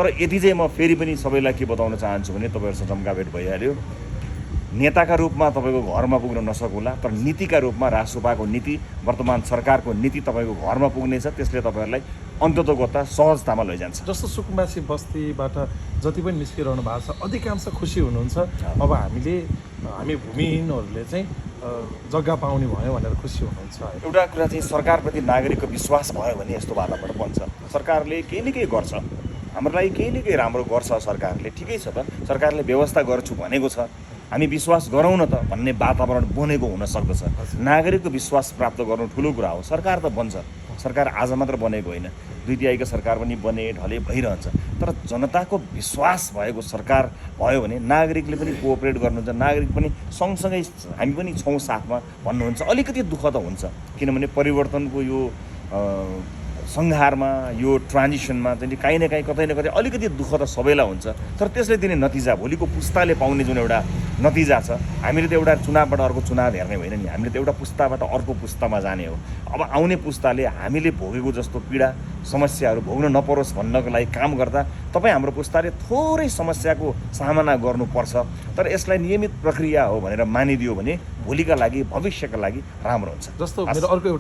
तर यति चाहिँ म फेरि पनि सबैलाई के बताउन चाहन्छु भने तपाईँहरूसँग जम्काभेट भइहाल्यो, नेताका रूपमा तपाईँको घरमा पुग्न नसकुला, तर नीतिका रूपमा राष्ट्रसभाको नीति, वर्तमान सरकारको नीति तपाईँको घरमा पुग्नेछ। त्यसले तपाईँहरूलाई अन्ततोगत्ता सहजतामा लैजान्छ। जस्तो सुकुम्बासी बस्तीबाट जति पनि निस्किरहनु भएको छ अधिकांश खुसी हुनुहुन्छ। अब हामी भूमिहीनहरूले चाहिँ जग्गा पाउने भयो भनेर खुसी हुनुहुन्छ। एउटा कुरा चाहिँ सरकारप्रति नागरिकको विश्वास भयो भने यस्तो वातावरण बन्छ। सरकारले केही न केही गर्छ, हाम्रो लागि केही न केही राम्रो गर्छ सरकारले, ठिकै छ त, सरकारले व्यवस्था गर्छु भनेको छ, हामी विश्वास गरौँ न त भन्ने वातावरण बनेको हुन सक्दछ। नागरिकको विश्वास प्राप्त गर्नु ठुलो कुरा हो। सरकार त बन्छ, सरकार आज मात्र बनेको होइन, 2 तिहाईको सरकार पनि बने ढले भइरहन्छ। तर जनताको विश्वास भएको सरकार भयो भने नागरिकले पनि कोअपरेट गर्नुहुन्छ, नागरिक पनि सँगसँगै हामी पनि छौँ साथमा भन्नुहुन्छ। अलिकति दुःख त हुन्छ, किनभने परिवर्तनको यो सङ्घारमा, यो ट्रान्जिसनमा चाहिँ कहीँ न कहीँ कतै न कतै अलिकति दुःख त सबैलाई हुन्छ। तर त्यसले दिने नतिजा, भोलिको पुस्ताले पाउने जुन एउटा नतिजा छ, हामीले त एउटा चुनावबाट अर्को चुनाव हेर्ने होइन नि, हामीले त एउटा पुस्ताबाट अर्को पुस्तामा जाने हो। अब आउने पुस्ताले हामीले भोगेको जस्तो पीडा समस्याहरू भोग्न नपरोस् भन्नको लागि काम गर्दा तपाईँ हाम्रो पुस्ताले थोरै समस्याको सामना गर्नुपर्छ। तर यसलाई नियमित प्रक्रिया हो भनेर मानिदियो भने भोलिका लागि, भविष्यका लागि राम्रो हुन्छ। जस्तो मेरो अर्को एउटा